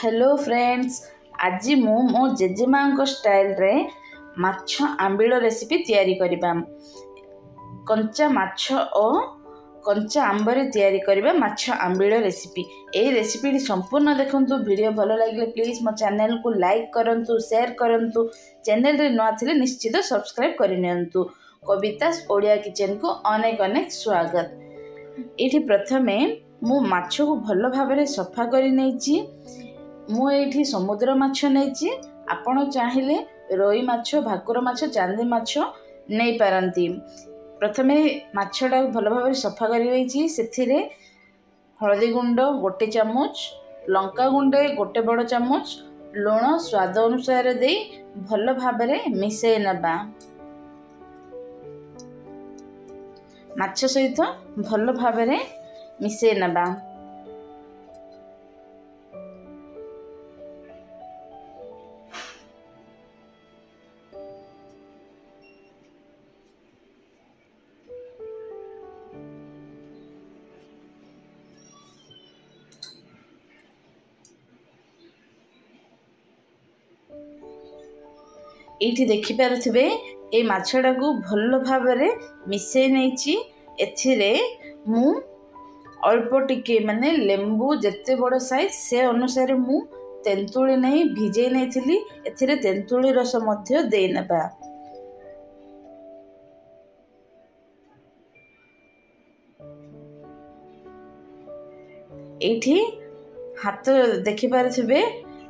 Hello friends, आज मु मो जेजेमा स्टाइल रे माछ आंबिल रेसिपी तैयारी करिबा। कंचा माछ और कंचा आंबरे तैयारी करिबा माछ आंबिल रेसिपी। ए रेसिपी संपूर्ण देखंतु। वीडियो भलो लागिले प्लीज मो चैनल को लाइक करंतु, शेयर करंतु। चैनल रे न आथिले निश्चित सब्सक्राइब करिनियंतु। कवितास ओडिया किचन को अनेक अनेक स्वागत। एठी प्रथमे मु माछ को भलो भाबरे सफा करि नैची। मु एठी समुद्र माछ नैची। आपण चाहिले रोई माछ, भाकुर माछ, चांदी माछ नै पारंती। प्रथमे माछटा भलो भाबरे सफा करि नैची। सेथिरे हळदी गुंड 1 चामच, लंका गुंड 1 बड़ चामच, लूण स्वाद अनुसार दे भलो भाबरे मिसै नबा। माछ सहित भलो भाबरे मिसै नबा। एठी देखि पारुथिबे ए माछटा को भलो भाबरे मिसै नैची। एथिरे मु अल्प टिके माने लेंबू जत्ते बड़ साइज से अनुसार मु तेंतुली नहीं भिजै नैथिली। एथिरे तेंतुली रस मध्य दे नबा। एठी हाथ देखि पारुथिबे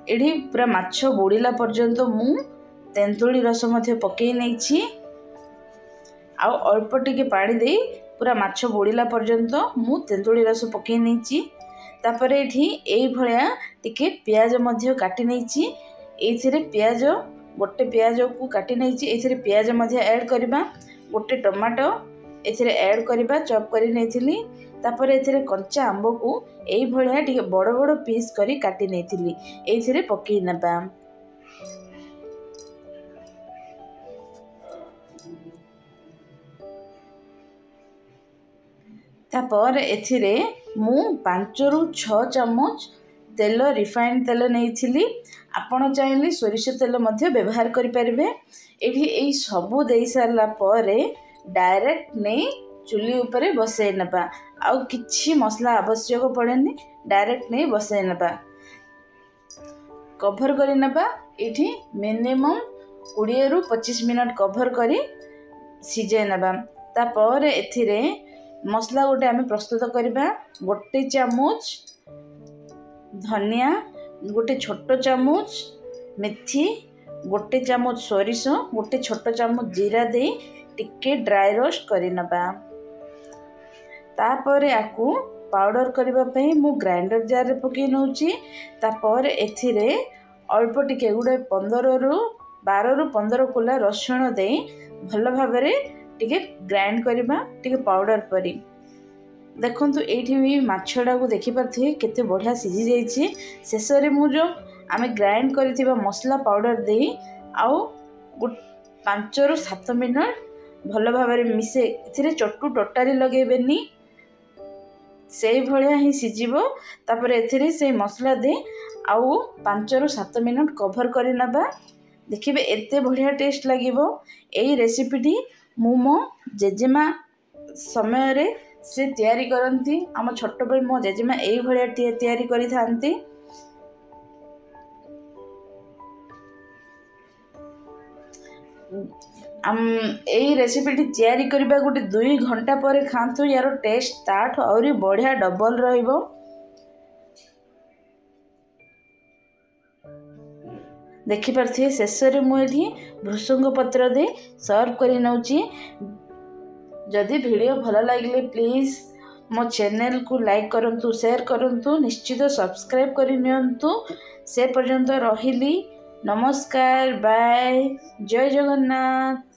एठी पूरा माछ बुड़ीला पर्यंत मु तेंतुली रस मध्य पकई नैछि। आ अल्प टिके पानी दे पूरा माछ बुड़ीला पर्यंत मु तेंतुली रस पकई नैछि। तापर एठी एई भलिया टिके प्याज मध्य काटी नैछि। एथिरे प्याज गोटे प्याज को काटी नैछि। एथिरे प्याज मध्य ऐड करबा। गोटे टमाटो एथिरे ऐड करबा, चॉप करि नैथिली। तापर एथिरे कच्चा आंबो को एई भलिया टिके बड़ बड़ पीस करी काटी नैथिली। एथिरे पकई नबा। तापर एथिरे मु 5 रु 6 चामच तेल रिफाइंड तेल नैथिली। आपण चाहिले सोरिष तेल मध्य व्यवहार करि परिबे। एठी एई सबु देई सारला परे डायरेक्ट नै चुली ऊपर बसै नबा। आ किछि मसला आवश्यक पड़ेनी, डायरेक्ट नै बसै नबा। कवर करि नबा। एठी मिनिमम 20 रु 25 मिनट कवर करी सिझै नबा। तापर एथिरे मसला गोटे आमे प्रस्तुत करिबा। 1 चामच धनिया, 1 छोट चामच मेथी, 1 चामच सोरिष, 1 छोट चामच जीरा दे टिके ड्राई रोस्ट करि नबा। तापर आकु पाउडर करबा पई मु ग्राइंडर जार रे पकई नउची। तापर एथिरे अल्प टिके गुडे 12 रु 15 कुला रसुण दे भलो भाबरे टिके ग्राइंड करबा, टिके पाउडर परी। देखंतु एठी भी माछडा को देखि पारथि केते बढ़िया सिझी जाईछि। शेष रे मु जो आमे ग्राइंड करथिबा मसला पाउडर दे आउ 5 रु 7 मिनट भलो भाबरे मिसे। एथिरे चट्टू टोटाली लगेबेनी, सेई भलिया ही सिझिबो। तापर एथिरे से मसला दे आउ 5 रु 7 मिनट कवर करि नबा। देखिबे एते बढ़िया टेस्ट लागिबो। एई रेसिपीटी मु मो जेजेमा समय रे से तैयारी करंती। आम छोट बेल मो जेजेमा एई भलिया तैयारी करि थांती। एई रेसिपीटी तैयारी करबा गोटे 2 घंटा पर खांतु। यार टेस्ट ताठ और बढ़िया डबल रहिबो। देखि पारथि शेष रे मु एठी भृसंग पत्र दे सर्व करि नउची। जदि वीडियो भलो लागिले प्लीज मो चैनल को लाइक करंतु, शेयर करंतु, निश्चित सब्सक्राइब करि नियंतु। से पर्यंत रहिली। नमस्कार, बाय, जय जगन्नाथ।